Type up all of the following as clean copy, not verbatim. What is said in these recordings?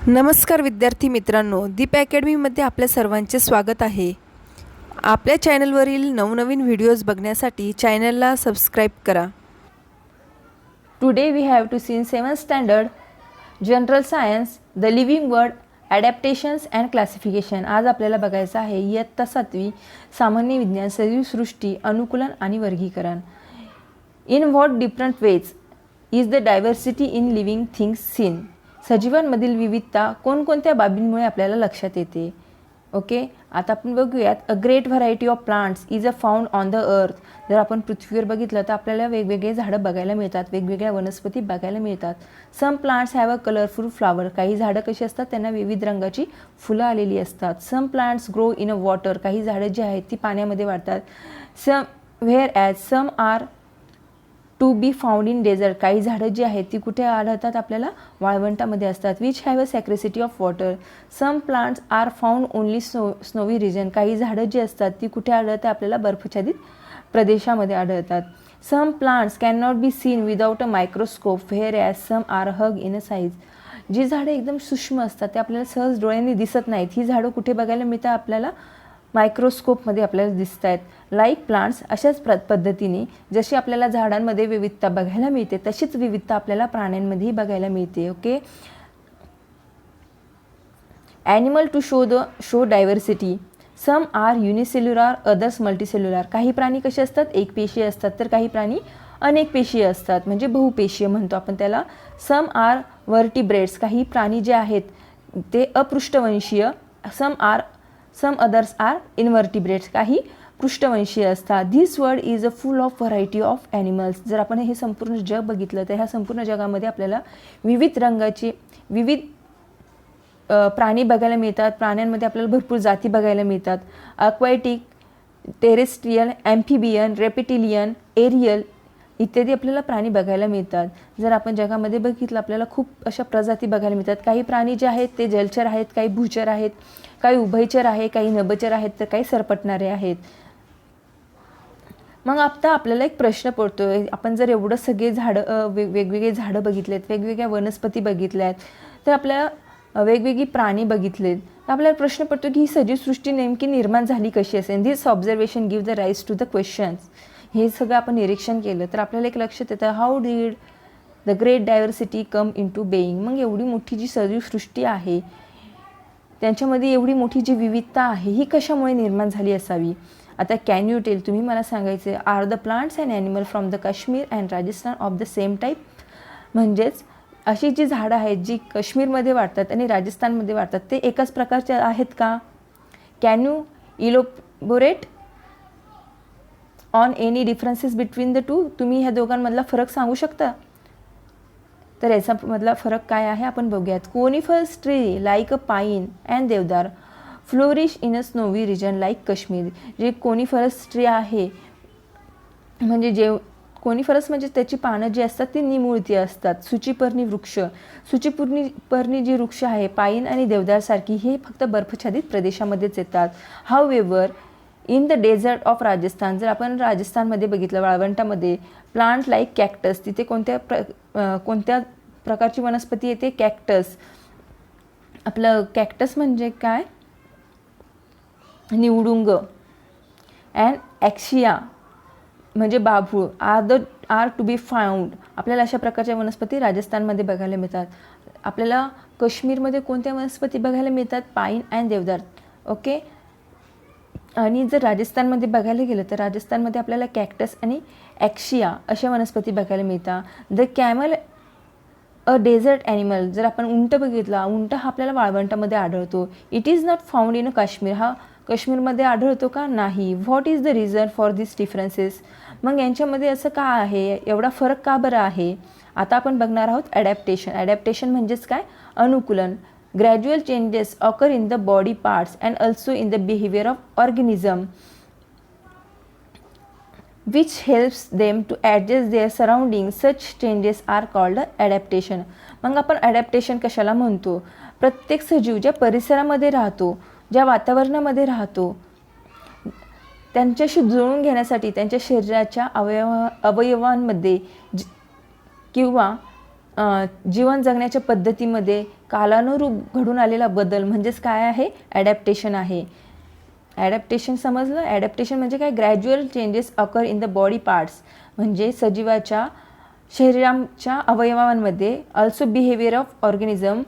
नमस्कार विद्यार्थी मित्रांनो, दीप अकॅडमीमध्ये आपल्या सर्वांचे स्वागत आहे. आपल्या चॅनलवरील नवनवीन व्हिडिओज बघण्यासाठी चॅनलला सबस्क्राईब करा. Today we have to see in 7th standard General Science, the Living World, Adaptations and Classification. आज आपल्याला बघायचं आहे इयत्ता 7वी सामान्य विज्ञान सजीव सृष्टी, अनुकूलन आणि वर्गीकरण. In what different ways is the diversity in living things seen? सजीवांमधील विविधता कोणकोणत्या बाबींमुळे आपल्याला लक्षात येते. ओके, आता आपण बघूयात. A great variety of plants is a found on the earth. जर आपण पृथ्वीवर बघितलं तर आपल्याला वेगवेगळे झाडं बघायला मिळतात, वेगवेगळ्या वनस्पती बघायला मिळतात. Some plants have a colourful flower. काही झाडं कशी असतात, त्यांना विविध रंगाची फुलं आलेली असतात. Some plants grow in a water. काही झाडं जी आहेत ती पाण्यामध्ये वाढतात. Some whereas some are to be found in desert. काही झाडं जी आहेत ती कुठे आढळतात, आपल्याला वाळवंटामध्ये असतात. Which have a scarcity of water. Some plants are found only snowy region. काही झाडं जी असतात ती कुठे आढळतात, आपल्याला बर्फाच्छादित प्रदेशामध्ये आढळतात. Some plants can not be seen without a microscope whereas some are huge in a size. जी झाडं एकदम सूक्ष्म असतात ते आपल्याला सहज डोळ्यांनी दिसत नाहीत. ही झाडं कुठे बघायला मिळतात, आपल्याला मायक्रोस्कोपमध्ये आपल्याला दिसत आहेत. लाईक प्लांट्स, अशाच पद्धतीने जशी आपल्याला झाडांमध्ये विविधता बघायला मिळते तशीच विविधता आपल्याला प्राण्यांमध्येही बघायला मिळते. Okay, animal to show diversity. Some are unicellular, others multicellular. काही प्राणी कसे असतात, एकपेशीय असतात, तर काही प्राणी अनेकपेशीय असतात, म्हणजे बहुपेशीय म्हणतो आपण त्याला. Some are vertebrates. काही प्राणी जे आहेत ते अपृष्ठवंशीय. Some others are invertebrates. काही पृष्ठवंशीय असतात. This world is a full of variety of animals. जर आपण हे संपूर्ण जग बघितलं तर ह्या संपूर्ण जगामध्ये आपल्याला विविध रंगाचे विविध प्राणी बघायला मिळतात. प्राण्यांमध्ये आपल्याला भरपूर जाती बघायला मिळतात. अक्वॅटिक, टेरेस्ट्रियल, ॲम्फिबियन, रेप्टिलियन, एरियल इत्यादी आपल्याला प्राणी बघायला मिळतात. जर आपण जगामध्ये बघितलं आपल्याला खूप अशा प्रजाती बघायला मिळतात. काही प्राणी जे आहेत ते जलचर आहेत, काही भूचर आहेत, काही उभयचर आहे, काही नभचर आहेत, तर काही सरपटणारे आहेत. मग आता आपल्याला एक प्रश्न पडतोय, आपण जर एवढं सगळे झाडं वेगवेगळे झाडं बघितलेत, वेगवेगळ्या वनस्पती बघितल्या आहेत, तर आपल्याला वेगवेगळी प्राणी बघितलेत, तर आपल्याला प्रश्न पडतो की ही सजीवसृष्टी नेमकी निर्माण झाली कशी असेल. This observation give the rise to the questions. हे सगळं आपण निरीक्षण केलं तर आपल्याला एक लक्षात येतं, how did the great diversity come into being. मग एवढी मोठी जी सजीवसृष्टी आहे त्यांच्यामध्ये एवढी मोठी जी विविधता आहे ही कशामुळे निर्माण झाली असावी. आता कॅन यू टेल, तुम्ही मला सांगायचे, are the plants and animal from the Kashmir and Rajasthan of the same type. म्हणजेच अशी जी झाडं आहेत जी काश्मीरमध्ये वाढतात आणि राजस्थानमध्ये वाढतात ते एकाच प्रकारचे आहेत का. Can you elaborate on any differences between the two. तुम्ही ह्या दोघांमधला फरक सांगू शकता. तर याचा मधला फरक काय आहे आपण बघूयात. Coniferous tree like a pine and deodar flourish in a snowy region like Kashmir. जे कोनिफरस ट्री आहे म्हणजे कोनिफरस म्हणजे त्याची पानं जी असतात ती निमुळती असतात. सूचीपर्णी वृक्ष, सूचीपर्णी जी वृक्ष आहे पाईन आणि देवदारसारखी हे फक्त बर्फाच्छादित प्रदेशामध्येच येतात. However in the desert of Rajasthan. जर आपण राजस्थानमध्ये बघितलं वाळवंटामध्ये, प्लांट लाईक कॅक्टस. तिथे कोणत्या प्रकारची वनस्पती येते, कॅक्टस. आपलं कॅक्टस म्हणजे काय, निवडुंग. अँड ॲक्शिया म्हणजे बाभूळ आर टू बी फाउंड. आपल्याला अशा प्रकारच्या वनस्पती राजस्थानमध्ये बघायला मिळतात. आपल्याला काश्मीरमध्ये कोणत्या वनस्पती बघायला मिळतात, पाईन अँड देवदार. ओके, आणि जर राजस्थानमध्ये बघायला गेलं तर राजस्थानमध्ये आपल्याला कॅक्टस आणि ॲक्शिया अशा वनस्पती बघायला मिळतात. The camel a desert animal. जर आपण उंट बघितला, उंट हा आपल्याला वाळवंटामध्ये आढळतो. It is not found in Kashmir. हा काश्मीरमध्ये आढळतो का, नाही. What is the reason for this differences. मग यांच्यामध्ये असं का आहे, एवढा फरक का बरं आहे. आता आपण बघणार आहोत ॲडॅप्टेशन. ॲडॅप्टेशन म्हणजेच काय, अनुकूलन. Gradual changes occur in the body parts and also in the behaviour of organism which helps them to adjust their surroundings. Such changes are called adaptation. मग आपण ॲडॅप्टेशन कशाला म्हणतो. प्रत्येक सजीव ज्या परिसरामध्ये राहतो, ज्या वातावरणामध्ये राहतो, त्यांच्याशी जुळून घेण्यासाठी त्यांच्या शरीराच्या अवयवांमध्ये किंवा जीवन जगण्याच्या पद्धतीमध्ये कालानुरूप घडून आलेला बदल म्हणजेच काय आहे, ॲडॅप्टेशन आहे. ॲडॅप्टेशन समजलं. ॲडॅप्टेशन म्हणजे काय, gradual changes occur in the body parts, म्हणजे सजीवाच्या शरीराच्या अवयवांमध्ये. ऑल्सो बिहेवियर ऑफ ऑर्गॅनिझम,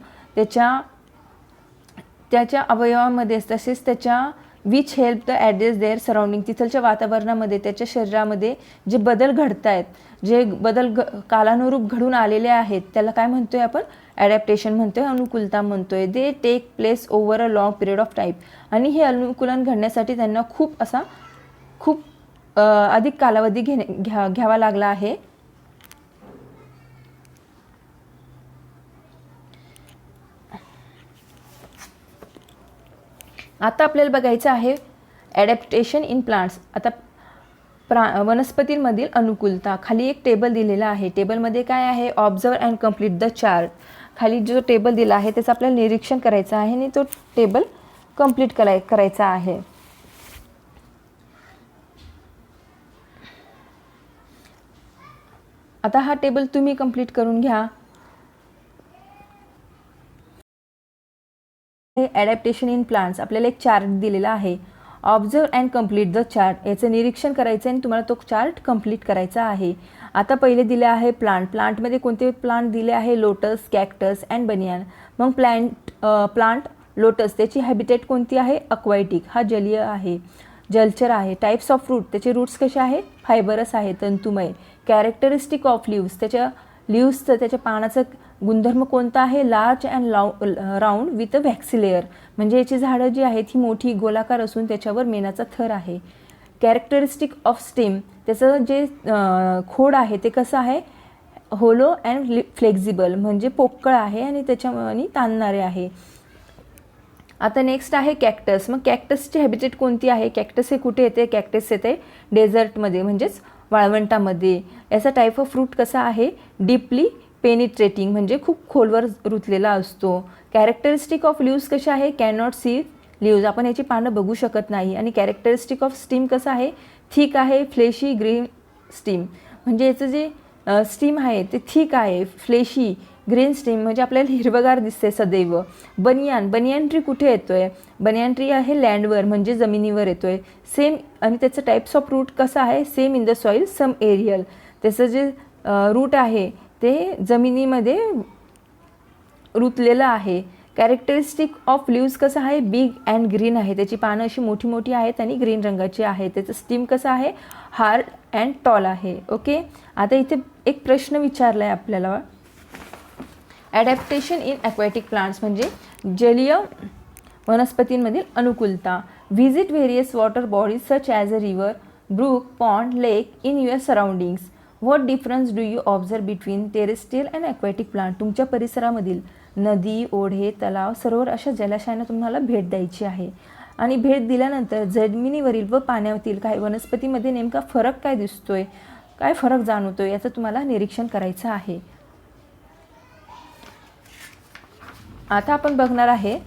त्याच्या अवयवांमध्ये तसेच त्याच्या which help the adjust their surrounding, तिथलच्या वातावरणामध्ये त्याच्या शरीरामध्ये जे बदल घडत आहेत, जे बदल कालानुरूप घडून आलेले आहेत, त्याला काय म्हणतोय आपण, ॲडॅप्टेशन म्हणतोय, अनुकूलता म्हणतोय. They take place over a long period of time, आणि हे अनुकूलन घडण्यासाठी त्यांना खूप अधिक कालावधी घ्यावा लागला आहे. आता आपल्याला बघायचं आहे ॲडॅप्टेशन इन प्लांट्स. आता वनस्पतींमधील अनुकूलता. खाली एक टेबल दिलेला आहे. टेबलमध्ये काय आहे, observe and complete the chart. खाली जो टेबल दिला आहे त्याचं आपल्याला निरीक्षण करायचं आहे आणि तो टेबल कंप्लीट करायचा आहे. आता हा टेबल तुम्ही कंप्लीट करून घ्या. ॲडॅप्टेशन इन प्लांट्स आपल्याला एक चार्ट दिलेला आहे. Observe and complete the chart, याचं निरीक्षण करायचं आणि तुम्हाला तो चार्ट कंप्लीट करायचा आहे. आता पहिले दिले आहे प्लांटमध्ये कोणते प्लांट दिले आहे, लोटस, कॅक्टस अँड बनियान. मग प्लांट लोटस, त्याची हॅबिटेट कोणती आहे, अक्वाटिक, हा जलीय आहे, जलचर आहे. टाईप्स ऑफ फ्रूट, त्याचे रूट्स कसे आहे, फायबरस आहे, तंतुमय. कॅरेक्टरिस्टिक ऑफ लिव्स, त्याच्या पानाचं गुणधर्म कोणता आहे, large and round with a waxy layer, म्हणजे याची झाडं जी आहेत ही मोठी गोलाकार असून त्याच्यावर मेणाचा थर आहे. कॅरेक्टरिस्टिक ऑफ स्टेम, त्याचं जे खोड आहे ते कसं आहे, होलो अँड फ्लेक्झिबल, म्हणजे पोकळ आहे आणि त्याच्यामध्ये ताणणारे आहे. आता नेक्स्ट आहे कॅक्टस. मग कॅक्टसची हॅबिटेट कोणती आहे, कॅक्टस हे कुठे येते, कॅक्टस येते डेझर्टमध्ये म्हणजेच वाळवंटामध्ये. याचा टाईप ऑफ फ्रूट कसा आहे, डीपली पेनिट्रेटिंग, म्हणजे खूप खोलवर रुतलेला असतो. कॅरेक्टरिस्टिक ऑफ लिव्स कशा आहे, कॅनॉट सी लिव्ज, आपण याची पानं बघू शकत नाही. आणि कॅरेक्टरिस्टिक ऑफ स्टीम कसं आहे, थिक आहे, फ्लेशी ग्रीन स्टीम, म्हणजे याचं जे स्टीम आहे ते थिक आहे, फ्लेशी ग्रीन स्टीम, म्हणजे आपल्याला हिरवगार दिसते सदैव. बनियान ट्री कुठे येतोय, बनियान ट्री आहे लँडवर, म्हणजे जमिनीवर येतोय. सेम, आणि त्याचं टाईप्स ऑफ रूट कसं आहे, same in the soil some aerial, त्याचं जे रूट आहे ते जमिनीमध्ये रुतलेलं आहे. कॅरेक्टरिस्टिक ऑफ लिव्स कसं आहे, बिग अँड ग्रीन आहे, त्याची पानं अशी मोठी मोठी आहेत आणि ग्रीन रंगाची आहे. त्याचं स्टीम कसं आहे, हार्ड अँड टॉल आहे. ओके. आता इथे एक प्रश्न विचारला आहे आपल्याला, ॲडॅप्टेशन इन ॲक्वॅटिक प्लांट्स म्हणजे जलीय वनस्पतींमधील अनुकूलता. Visit various water bodies such as a river, brook, pond, lake in your surroundings. What difference do you observe between terrestrial and aquatic plant. तुमच्या परिसरामधील नदी, ओढे, तलाव, सरोवर अशा जलाशयांना तुम्हाला भेट द्यायची आहे. आणि भेट दिल्यानंतर जमिनीवरील व पाण्यातील काही वनस्पतीमध्ये नेमका फरक काय दिसतोय, काय फरक जाणवतोय, याचं तुम्हाला निरीक्षण करायचं आहे. आता आपण बघणार आहे,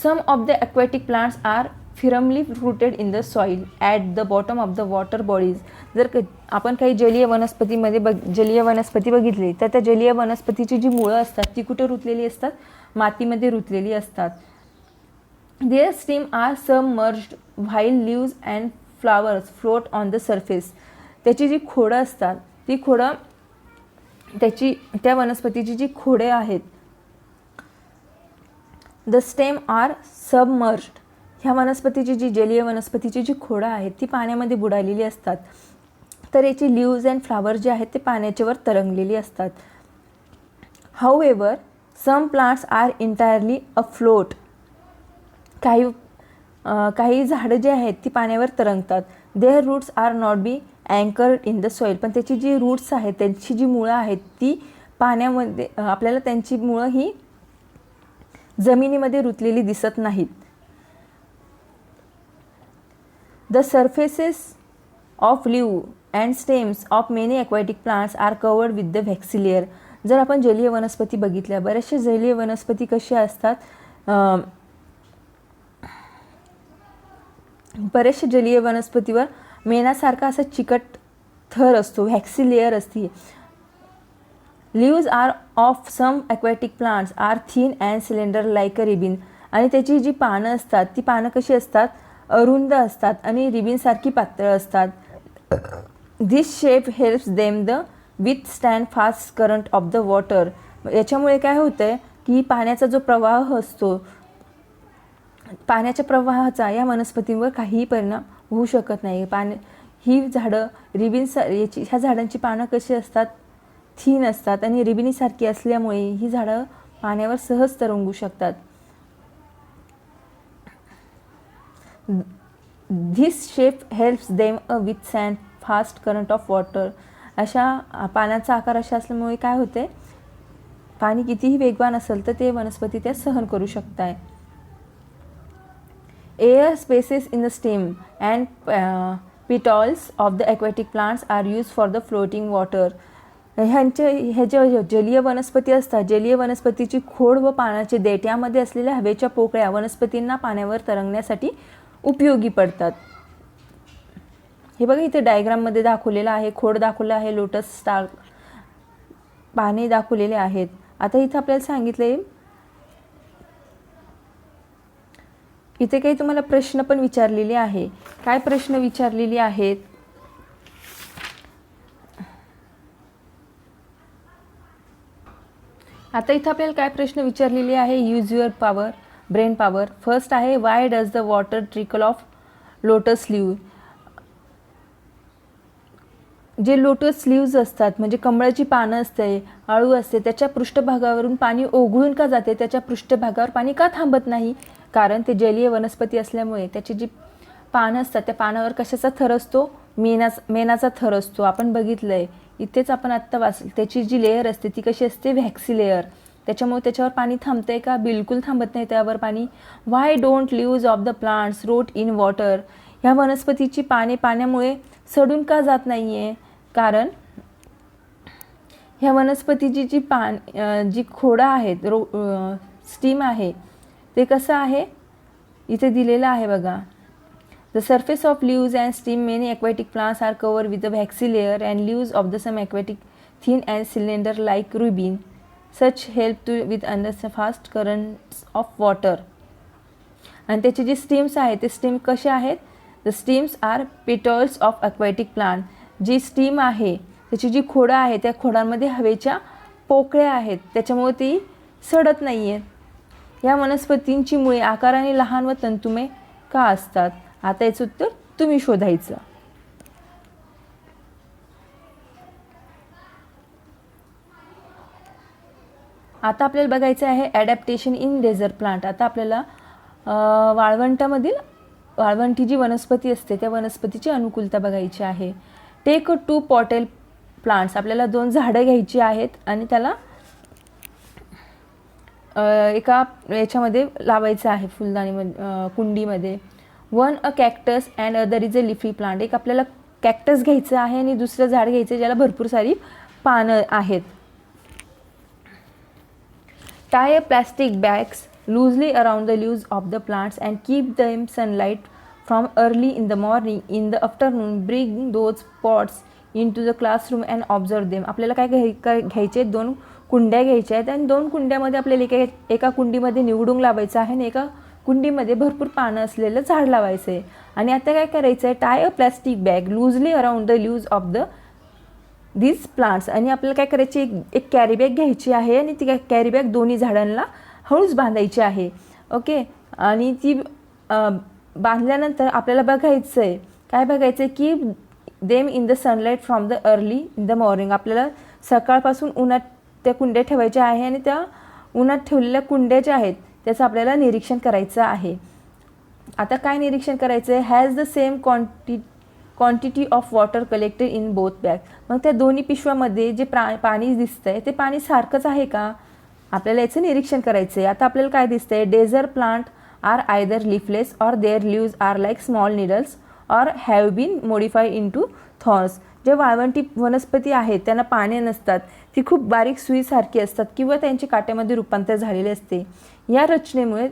some of the aquatic plants are firmly rooted in the soil at the bottom of the water bodies. जर आपण काही जलीय वनस्पती बघितली तर त्या जलीय वनस्पतीची जी मुळं असतात ती कुठे रुतलेली असतात, मातीमध्ये रुतलेली असतात. Their stem are submerged while leaves and flowers float on the surface. त्याची जी खोडं असतात ती खोडं, त्या वनस्पतीची जी खोडे आहेत, द स्टेम आर सबमर्ज्ड, ह्या वनस्पतीची जी जलीय वनस्पतीची जी खोडं आहेत ती पाण्यामध्ये बुडालेली असतात. तर याची लिव्ज अँड फ्लावर जे आहेत ते पाण्याच्यावर तरंगलेली असतात. However some plants are entirely afloat, काही झाडं जे आहेत ती पाण्यावर तरंगतात. Their roots are not be anchored in the soil, पण त्याची जी रूट्स आहेत, त्यांची जी मुळं आहेत ती पाण्यामध्ये, आपल्याला त्यांची मुळं ही जमिनीमध्ये रुतलेली दिसत नाहीत. The surfaces of leave and stems of many aquatic plants are covered with the waxy layer. जर आपण जलीय वनस्पती बघितल्या, बऱ्याचशा जलीय वनस्पती कशा असतात, बरेचशा जलीय वनस्पतीवर मेणासारखा असा चिकट थर असतो, व्हॅक्सी लेअर असते. Leaves are of some aquatic plants are thin and cylinder like a ribbon. आणि त्याची जी पानं असतात ती पानं कशी असतात, अरुंद असतात आणि रिबिनसारखी पातळ असतात. This shape helps them the with stand fast current of the water. याच्यामुळे काय होतं आहे की पाण्याचा जो प्रवाह असतो, पाण्याच्या प्रवाहाचा या वनस्पतींवर काहीही परिणाम होऊ शकत नाही. ही झाडं ह्या झाडांची पानं कशी असतात, थिन असतात आणि रिबिनीसारखी असल्यामुळे ही झाडं पाण्यावर सहज तरंगू शकतात. This shape helps them withstand fast current of water. अशा पाण्याचा आकार अशा असल्यामुळे काय होते, पाणी कितीही वेगवान असेल तर ते वनस्पती त्या सहन करू शकतात. Air spaces in the stem and petals of the aquatic plants are used for the floating water. हे जे जलीय वनस्पती असतात, जलीय वनस्पतीची खोड व पानाचे देठ यामध्ये असलेल्या हवेच्या पोकळ्या वनस्पतींना पाण्यावर तरंगण्यासाठी उपयोगी पडतात. हे बघा इथे डायग्राममध्ये दाखवलेलं आहे, खोड दाखवलं आहे, लोटस स्टार पाने दाखवलेले आहेत. आता इथं आपल्याला सांगितले, इथे काही तुम्हाला प्रश्न पण विचारलेले आहे. काय प्रश्न विचारलेले आहेत, आता इथं आपल्याला काय प्रश्न विचारलेले आहे, use your power, brain power. First आहे, why does the water trickle off lotus leave. जे लोटस लीव्ज असतात म्हणजे कमळाची पानं असते, आळू असते, त्याच्या पृष्ठभागावरून पाणी ओघळून का जाते, त्याच्या पृष्ठभागावर पाणी का थांबत नाही, कारण ते जलीय वनस्पती असल्यामुळे त्याची जी पानं असतात त्या पानावर कशाचा थर असतो, मेणाचा थर असतो. आपण बघितलं आहे इथेच, आपण आत्ता वाचलं, त्याची जी लेअर असते ती कशी असते, व्हॅक्सी लेअर. त्याच्यामुळे त्याच्यावर पाणी थांबतंय का, बिलकुल थांबत नाही त्यावर पाणी. Why don't leaves of the plants rot in water. ह्या वनस्पतीची पाने पाण्यामुळे सडून का जात नाही आहे, कारण ह्या वनस्पतीची जी खोडं आहेत, स्टीम आहे ते कसं आहे, इथे दिलेलं आहे बघा. The surface of leaves and stem many aquatic plants are cover with the waxy layer and leaves of the some aquatic thin and cylinder like ribbon such help to with under fast currents of water. आणि त्याचे जे stems आहेत ते stem कसे आहेत, the stems are petals of aquatic plant. जी stem आहे त्याची जी खोडं आहे त्या खोडांमध्ये हवेच्या पोकळ्या आहेत, त्याच्यामुळे ती सडत नाही आहेत. या वनस्पतींची मुळे आकाराने लहान व तंतुमय का असतात. आता याचं उत्तर तुम्ही शोधायचं. आता आपल्याला बघायचं आहे ॲडॅप्टेशन इन डेझर्ट प्लांट. आता आपल्याला वाळवंटी जी वनस्पती असते त्या वनस्पतीची अनुकूलता बघायची आहे. Take 2 potted plants. आपल्याला 2 झाडं घ्यायची आहेत आणि त्याला एका याच्यामध्ये लावायचं आहे, फुलदाणीमध्ये, कुंडीमध्ये. 1 a cactus and other is a leafy plant. एक आपल्याला कॅक्टस घ्यायचं आहे आणि दुसरं झाड घ्यायचं ज्याला भरपूर सारी पानं आहेत. Tie a plastic bags loosely around the leaves of the plants and keep them sunlight from early in the morning. In the afternoon bring those pots into the classroom and observe them. आपल्याला काय घ्यायचे, 2 कुंड्या घ्यायच्या आहेत आणि 2 कुंड्यामध्ये आपल्याला एका कुंडीमध्ये निवडून लावायचं आहे आणि एका कुंडीमध्ये भरपूर पानं असलेलं झाड लावायचं आहे. आणि आता काय करायचं आहे, tie a plastic bag loosely around the leaves of these plants. आणि आपल्याला काय करायची, एक कॅरी बॅग घ्यायची आहे आणि ती कॅरी बॅग दोन्ही झाडांना हळूच बांधायची आहे. ओके, आणि ती बांधल्यानंतर आपल्याला बघायचं आहे, काय बघायचं आहे की them in the sunlight from the early in the morning. आपल्याला सकाळपासून उन्हात त्या कुंड्या ठेवायच्या आहे आणि त्या उन्हात ठेवलेल्या कुंड्या ज्या आहेत त्याचं आपल्याला निरीक्षण करायचं आहे. आता काय निरीक्षण करायचं आहे, has the same quantity of water collected in both bag. मग त्या दोन्ही पिशव्यामध्ये जे पाणी दिसतं आहे ते पाणी सारखंच आहे का, आपल्याला याचं निरीक्षण करायचं आहे. आता आपल्याला काय दिसतं आहे, desert plant are either leafless or their leaves are like small needles or have been modified into thorns. जे वाळवंटी वनस्पती आहेत त्यांना पाने नसतात, ती खूप बारीक सुईसारखी असतात किंवा त्यांची काट्यामध्ये रूपांतर झालेले असते. या रचनेमुळे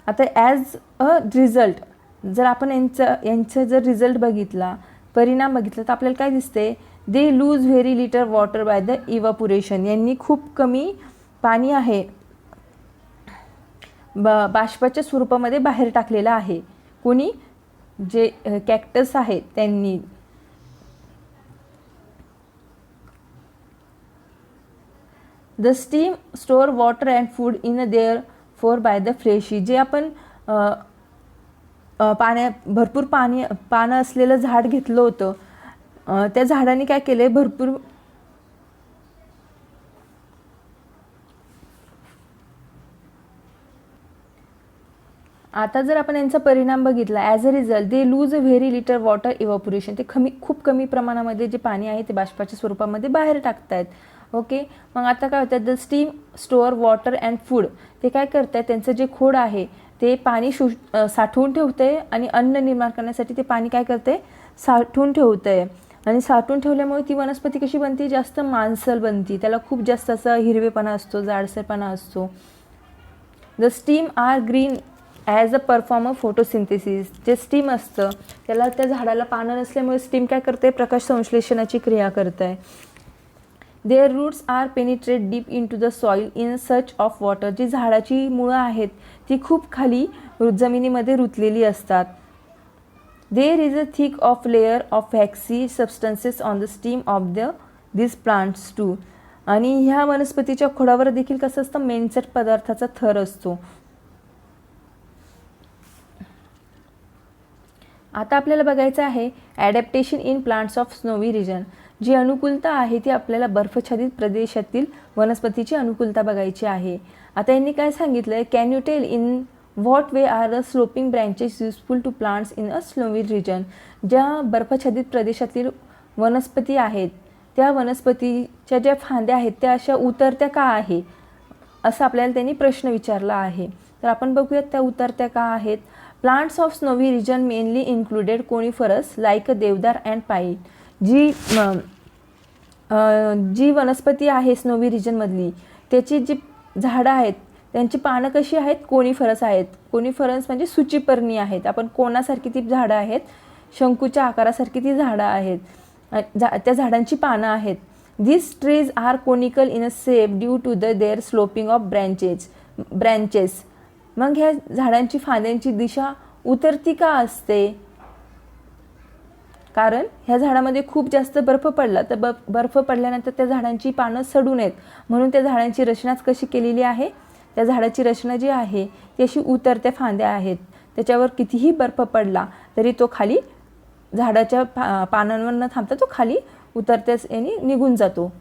आता ॲज अ रिझल्ट जर आपण यांचं जर रिझल्ट बघितला, परिणाम बघितला तर आपल्याला काय दिसते, they lose very little water by the evaporation. यांनी खूप कमी पाणी आहे बाष्पाच्या स्वरूपामध्ये बाहेर टाकलेलं आहे. कोणी? जे कॅक्टस आहेत त्यांनी. The steam store water and food in their four by the fleshy. जे आपण भरपूर पानं असलेलं झाड घेतलं होतं, त्या झाडाने काय केले, भरपूर आता जर आपण यांचा परिणाम बघितला, as a result they lose a very little water evaporation. ते खूप कमी प्रमाणामध्ये जे पाणी आहे ते बाष्पाच्या स्वरूपामध्ये बाहेर टाकतायत. ओके, मग आता काय होतं, the steam store water and food. ते काय करतात, त्यांचं जे खोड आहे ते पाणी साठवून ठेवते आणि अन्न निर्माण करण्यासाठी ते पाणी काय करते, साठवून ठेवतंय. आणि साठवून ठेवल्यामुळे ती वनस्पती कशी बनते, जास्त मांसल बनती. त्याला खूप जास्त असा हिरवेपणा असतो, जाडसरपणा असतो. The stem are green as a perform photosynthesis. जे स्टीम असतं त्याला, त्या झाडाला पानं नसल्यामुळे स्टीम काय करते, प्रकाश संश्लेषणाची क्रिया करते आहे. Their roots are penetrate deep into the soil in search of water. जी झाडाची मुळं आहेत ती खूप खाली जमिनीमध्ये रुतलेली असतात. There is a thick of layer of waxy substances on the stem of this plants too. आणि ह्या वनस्पतीच्या खोडावर देखील कसं असतं, मेनसट पदार्थाचा थर असतो. आता आपल्याला बघायचं आहे adaptation in plants of snowy region. जी अनुकूलता आहे ती आपल्याला बर्फाच्छादित प्रदेशातील वनस्पतीची अनुकूलता बघायची आहे. आता यांनी काय सांगितलं आहे, can you tell in what way are the sloping branches useful to plants in a snowy region. ज्या बर्फाच्छादित प्रदेशातील वनस्पती आहेत त्या वनस्पतीच्या ज्या फांद्या आहेत त्या अशा उतरत्या का आहे, असं आपल्याला त्यांनी प्रश्न विचारला आहे. तर आपण बघूयात त्या उतरत्या का आहेत. Plants of snowy region mainly included coniferous like deodar and pine. जी वनस्पती आहे स्नोवी रिजनमधली त्याची जी झाडं आहेत त्यांची पानं कशी आहेत, कोनिफरस आहेत. कोनिफरस म्हणजे सूचीपर्णी आहेत. आपण कोणासारखी ती झाडं आहेत, शंकूच्या आकारासारखी ती झाडं आहेत, त्या झाडांची पानं आहेत. This trees are conical in a shape due to their sloping of branches. मग ह्या झाडांची फांद्यांची दिशा उतरती का असते, कारण ह्या झाडामध्ये खूप जास्त बर्फ पडला तर बर्फ पडल्यानंतर त्या झाडांची पानं सडू नयेत म्हणून त्या झाडांची रचनाच कशी केलेली आहे, त्या झाडाची रचना जी आहे ती अशी उतरत्या फांद्या आहेत. त्याच्यावर कितीही बर्फ पडला तरी तो खाली झाडाच्या पानांवर न थांबता तो खाली उतरत्या याने निघून जातो.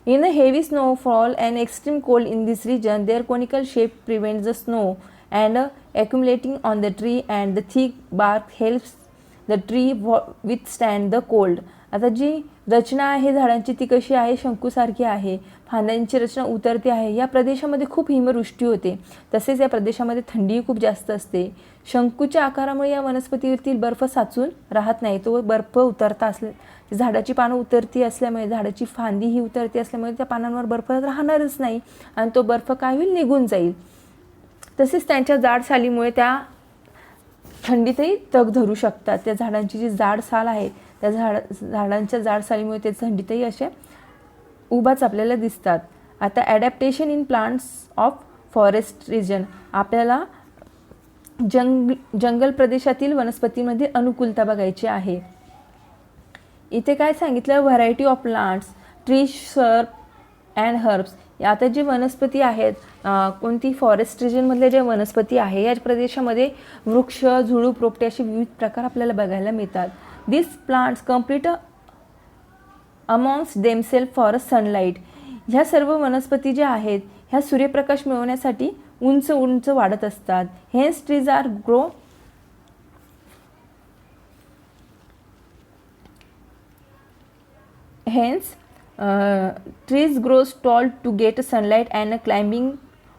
In a heavy snowfall and extreme cold in this region, their conical shape prevents the snow and accumulating on the tree, and the thick bark helps the tree withstand the cold. आता जी रचना आहे झाडांची ती कशी आहे, शंकूसारखी आहे. फांद्यांची रचना उतरती आहे. या प्रदेशामध्ये खूप हिमवृष्टी होते, तसेच या प्रदेशामध्ये थंडीही खूप जास्त असते. शंकूच्या आकारामुळे या वनस्पतीवरील बर्फ साचून राहत नाही. तो बर्फ उतरता झाडाची पानं उतरती असल्यामुळे, झाडाची फांदी ही उतरती असल्यामुळे त्या पानांवर बर्फ राहणारच नाही आणि तो बर्फ काय होईल, निघून जाईल. तसेच त्यांच्या जाड सालीमुळे त्या थंडीतही तग धरू शकतात. त्या झाडांची जी जाड साल आहे त्या झाडांच्या जाड सालीमुळे ते थंडीतही असे उभाच आपल्याला दिसतात. आता adaptation in plants of forest region. आपल्याला जंगल प्रदेशातील वनस्पतीमध्ये अनुकूलता बघायची आहे. इथे काय सांगितलं, variety of plants, tree, shrub and herbs. आता जी वनस्पती आहेत, कोणती फॉरेस्ट रिजनमधल्या ज्या वनस्पती आहे या प्रदेशामध्ये वृक्ष, झुडूप, रोपटे असे विविध प्रकार आपल्याला बघायला मिळतात. This plants complete amongst themselves for sunlight. ह्या सर्व वनस्पती ज्या आहेत ह्या सूर्यप्रकाश मिळवण्यासाठी उंच उंच वाढत असतात. Hence trees are grow trees grow tall to get sunlight and climbing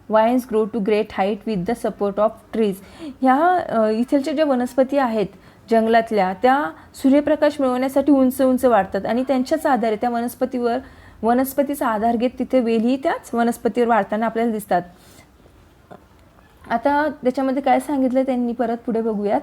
vines grow to great height with the support of trees. ह्या इथलच्या ज्या वनस्पती आहेत जंगलातल्या त्या सूर्यप्रकाश मिळवण्यासाठी उंच उंच वाढतात आणि त्यांच्याच आधारे त्या वनस्पतीचा आधार घेत तिथे वेली त्याच वनस्पतीवर वाढताना आपल्याला दिसतात. आता त्याच्यामध्ये काय सांगितलं त्यांनी परत पुढे बघूयात.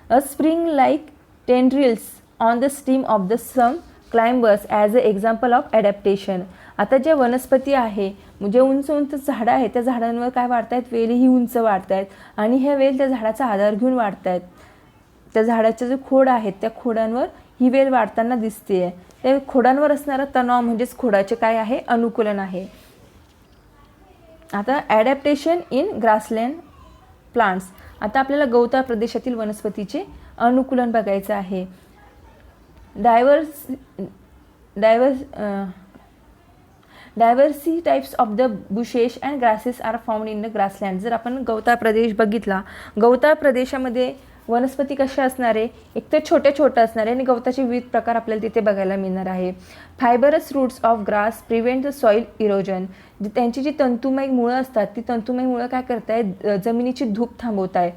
A spring like tendrils on the stem of the some climbers as a example of adaptation. आता ज्या वनस्पती आहे, जे उंच उंच झाडं आहेत, त्या झाडांवर काय वाढत आहेत, वेलीही उंच वाढत आहेत आणि ह्या वेल त्या झाडाचा आधार घेऊन वाढत आहेत. त्या झाडाचे जे खोड आहेत त्या खोडांवर ही वेल वाढताना दिसते आहे. त्या खोडांवर असणारा तणाव म्हणजेच खोडाचे काय आहे, अनुकूलन आहे. आता ॲडॅप्टेशन इन ग्रासलँड प्लांट्स. आता आपल्याला गवताळ प्रदेशातील वनस्पतीचे अनुकूलन बघायचं आहे. Diverse types of the bushes and grasses are found in the grassland. जर आपण गवताळ प्रदेश बघितला, गवताळ प्रदेशामध्ये वनस्पती कशा असणार आहे, एक तर छोट्या असणार आहे आणि गवताचे विविध प्रकार आपल्याला तिथे बघायला मिळणार आहे. Fibrous roots of grass prevent the soil erosion. त्यांची जी तंतुमय मुळं असतात, ती तंतुमय मुळं काय करतायत, जमिनीची धूप थांबवत आहे.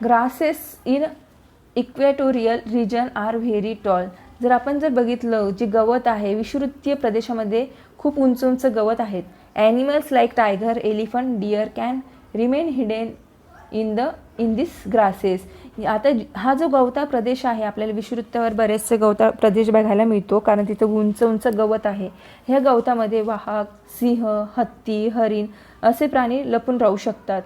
Grasses in equatorial region are very tall. जर आपण बघितलं, जे गवत आहे विषुवृत्तीय प्रदेशामध्ये खूप उंच उंच गवत आहेत. Animals like tiger, elephant, deer can remain hidden in this grasses. आता हा जो गवताळ प्रदेश आहे, आपल्याला विषुवृत्तावर बरेचसे गवताळ प्रदेश बघायला मिळतो, कारण तिथं उंच उंच गवत आहे. ह्या गवतामध्ये वाघ, सिंह, हत्ती, हरिण असे प्राणी लपून राहू शकतात.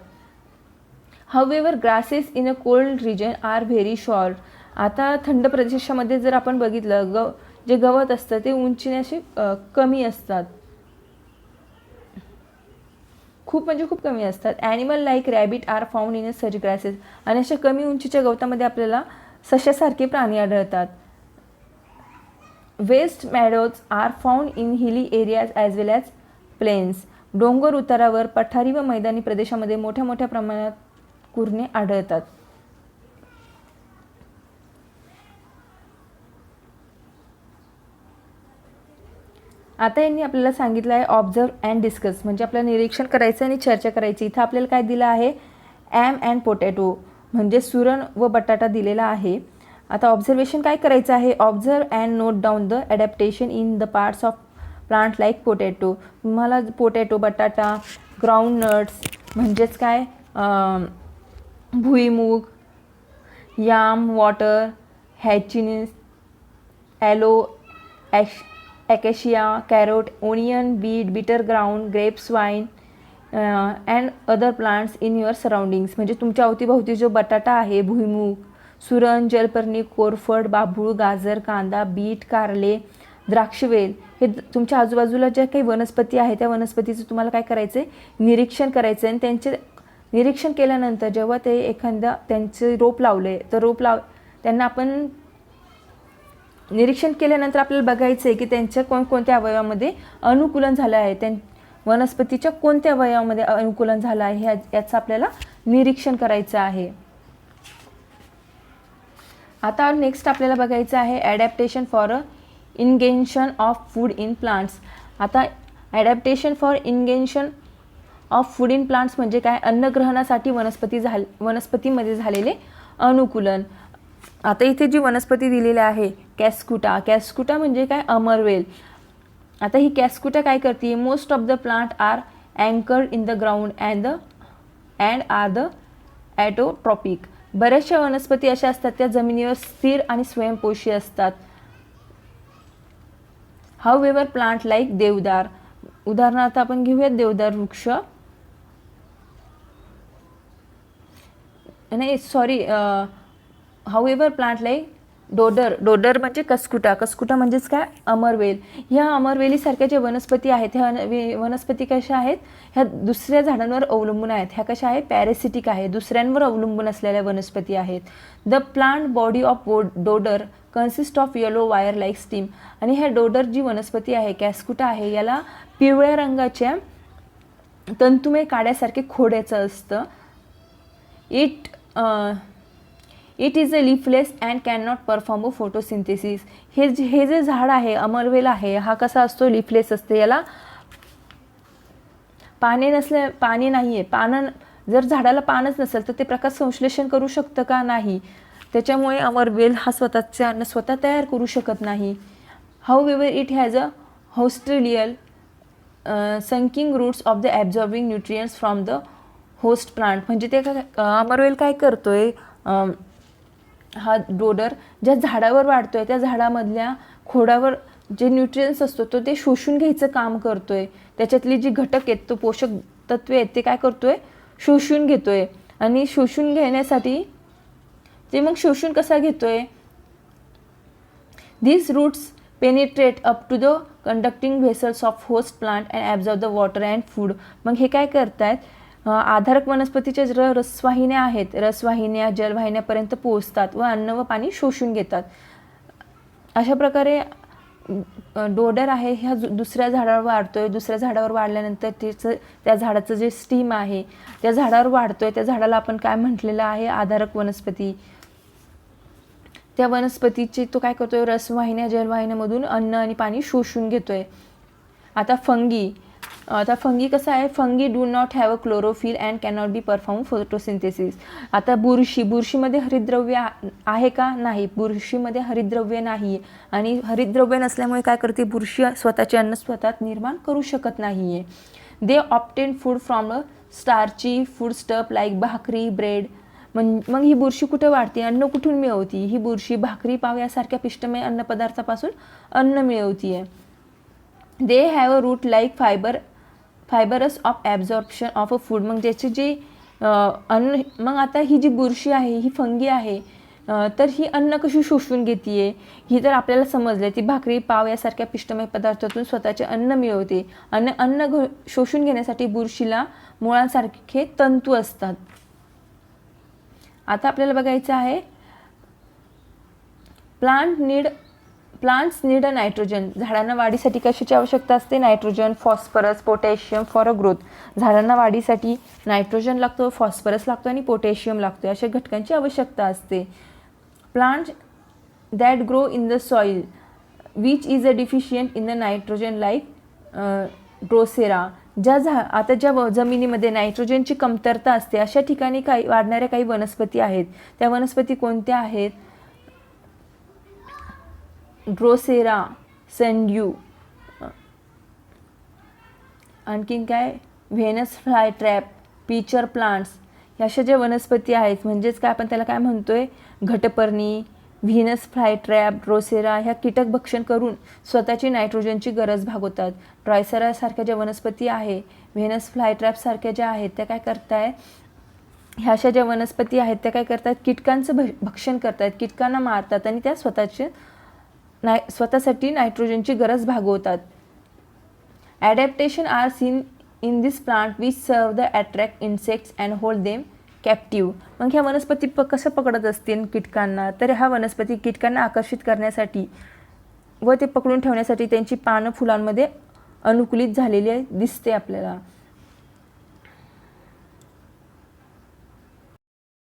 However grasses in a cold region are very short. आता थंड प्रदेशामध्ये जर आपण बघितलं, जे गवत असतं ते उंचीने असे कमी असतात, खूप म्हणजे खूप कमी असतात. Animal like rabbit are found in such grasses. आणि अशा कमी उंचीच्या गवतामध्ये आपल्याला सशासारखे प्राणी आढळतात. Vast meadows are found in hilly areas as well as plains. डोंगर उतारावर, पठारी व मैदानी प्रदेशामध्ये मोठ्या मोठ्या प्रमाणात कुरणे आढळतात. आता यांनी आपल्याला सांगितलं आहे ऑब्झर्व अँड डिस्कस, म्हणजे आपल्याला निरीक्षण करायचं आणि चर्चा करायची. इथं आपल्याला काय दिलं आहे, ॲम अँड पोटॅटो म्हणजे सुरण व बटाटा दिलेला आहे. आता ऑब्झर्वेशन काय करायचं आहे, observe and note down the adaptation in the parts of plant like potato. तुम्हाला पोटॅटो, बटाटा, ग्राउंड नट्स म्हणजेच काय, भुईमूग, yam, water, hyacinth, aloe, acacia, carrot, onion, beet, bitter ground, grapes, vine and other plants in your surroundings. म्हणजे तुमच्या अवतीभोवती जो बटाटा आहे, भुईमूग, सुरण, जलपर्णी, कोरफड, बाभूळ, गाजर, कांदा, बीट, कारले, द्राक्षवेल, हे तुमच्या आजूबाजूला ज्या काही वनस्पती आहे त्या वनस्पतीचं तुम्हाला काय करायचं आहे, निरीक्षण करायचं आहे. आणि त्यांचे निरीक्षण केल्यानंतर जेव्हा ते एखादा त्यांचे रोप लावले, तर त्यांना आपण निरीक्षण केल्यानंतर आपल्याला बघायचं आहे की त्यांच्या कोणकोणत्या अवयवामध्ये अनुकूलन झालं आहे, वनस्पतीच्या कोणत्या अवयवामध्ये अनुकूलन झालं आहे याचं आपल्याला निरीक्षण करायचं आहे. आता नेक्स्ट आपल्याला बघायचं आहे adaptation for ingestion of food in plants. आता adaptation for ingestion of food in plants म्हणजे काय, अन्नग्रहणासाठी वनस्पतीमध्ये झालेले अनुकूलन. आता इथे जी वनस्पती दिलेली आहे कॅस्कुटा म्हणजे काय, अमरवेल. आता ही कॅस्कुटा काय करते, most of the plant are anchored in the ground and are the autotrophic. बऱ्याचशा वनस्पती अशा असतात त्या जमिनीवर स्थिर आणि स्वयंपोषी असतात. हाऊएव्हर प्लांट लाईक देवदार, उदाहरणार्थ आपण घेऊयात देवदार वृक्ष, हाऊएव्हर प्लांट लाईक डोडर म्हणजे कस्कुटा म्हणजेच काय, अमरवेल. ह्या अमरवेलीसारख्या ज्या वनस्पती आहेत, ह्या वनस्पती कशा आहेत, ह्या दुसऱ्या झाडांवर अवलंबून आहेत. ह्या कशा आहेत, पॅरेसिटिक आहे, दुसऱ्यांवर अवलंबून असलेल्या वनस्पती आहेत. The plant body of dodder consist of yellow wire like steam. आणि ह्या डोडर जी वनस्पती आहे, कॅस्कुटा आहे, याला पिवळ्या रंगाच्या तंतुमय काड्यासारखे खोड्याचं असतं. It is a leafless and can not perform a photosynthesis. हे जे झाड आहे, अमरवेल आहे, हा कसा असतो, लिफलेस असते. याला पाणी नाही आहे. जर झाडाला पानच नसेल तर ते प्रकाश संश्लेषण करू शकतं का, नाही. त्याच्यामुळे अमरवेल हा स्वतःचे अन्न स्वतः तयार करू शकत नाही. However it has a haustorial sucking roots of the absorbing nutrients from the host plant. म्हणजे ते अमरवेल काय करतोय, हा डोडर ज्या झाडावर वाढतोय त्या झाडामधल्या खोडावर जे न्यूट्रियन्स असतो तो ते शोषून घ्यायचं काम करतोय. त्याच्यातली जी घटक आहेत, तो पोषक तत्वे आहेत, ते काय करतोय, शोषून घेतोय. आणि शोषून घेण्यासाठी ते मग शोषून कसा घेतोय, these roots penetrate up to the conducting vessels of host plant and absorb the water and food. मग हे काय करतायत, आधारक वनस्पतीच्या रसवाहिन्या आहेत, रसवाहिन्या जलवाहिन्यापर्यंत पोहोचतात व अन्न व पाणी शोषून घेतात. अशा प्रकारे डोडर आहे ह्या दुसऱ्या झाडावर वाढतोय. दुसऱ्या झाडावर वाढल्यानंतर त्या झाडाचं जे स्टीम आहे त्या झाडावर वाढतोय. त्या झाडाला आपण काय म्हटलेलं आहे, आधारक वनस्पती. त्या वनस्पतीचे तो काय करतोय, रसवाहिन्या जलवाहिन्यामधून अन्न आणि पाणी शोषून घेतोय. आता फंगी कसं आहे, fungi do not have a chlorophyll and cannot be perform photosynthesis. आता बुरशीमध्ये हरितद्रव्य आहे का, नाही, बुरशीमध्ये हरितद्रव्य नाही आहे. आणि हरितद्रव्य नसल्यामुळे काय करते, बुरशी स्वतःचे अन्न स्वतः निर्माण करू शकत नाही आहे. They obtain food from a starchy food stuff like bhakri bread. मग ही बुरशी कुठे वाढते, अन्न कुठून मिळवती, ही बुरशी भाकरी पाव यासारख्या पिष्टमय अन्नपदार्थापासून अन्न मिळवती आहे. They have a route like fibrous of absorption of a food. मग ज्याची जी अन्न, मग आता ही जी बुरशी आहे, ही फंगी आहे, तर ही अन्न कशी शोषून घेते, ही तर आपल्याला समजले, ती भाकरी पाव यासारख्या पिष्टमय पदार्थातून स्वतःचे अन्न मिळवते. अन्न शोषून घेण्यासाठी बुरशीला मुळांसारखे तंतू असतात. आता आपल्याला बघायचं आहे, प्लांट्स नीड अ नायट्रोजन. झाडांना वाढीसाठी कशाची आवश्यकता असते, nitrogen, phosphorus, potassium for a growth. झाडांना वाढीसाठी नायट्रोजन लागतो, फॉस्फरस लागतो आणि पोटॅशियम लागतो, अशा घटकांची आवश्यकता असते. Plants that grow in the soil which is a deficient in the nitrogen like Drosera. आता ज्या जमिनीमध्ये नायट्रोजनची कमतरता असते अशा ठिकाणी वाढणाऱ्या काही वनस्पती आहेत. त्या वनस्पती कोणत्या आहेत, ड्रोसेरा, सनड्यू, आणखीन काय, Venus fly trap, pitcher plants, ह्या अशा ज्या वनस्पती आहेत, म्हणजेच काय आपण त्याला काय म्हणतोय, घटपर्णी, व्हीनस फ्लाय ट्रॅप, ड्रोसेरा, ह्या कीटक भक्षण करून स्वतःची नायट्रोजनची गरज भागवतात. ड्रायसेरासारख्या ज्या वनस्पती आहे, व्हेनस फ्लाय ट्रॅपसारख्या ज्या आहेत, त्या काय करतायत, ह्या अशा ज्या वनस्पती आहेत त्या काय करतात, कीटकांचं भक्षण करतात, कीटकांना मारतात आणि त्या स्वतःसाठी नायट्रोजनची गरज भागवतात. Adaptation are seen in this plant which serve the attract insects and hold them captive. मग ह्या वनस्पती कसं पकडत असतील कीटकांना, तर ह्या वनस्पती कीटकांना आकर्षित करण्यासाठी व ते पकडून ठेवण्यासाठी त्यांची पानं फुलांमध्ये अनुकूलित झालेली दिसते आपल्याला.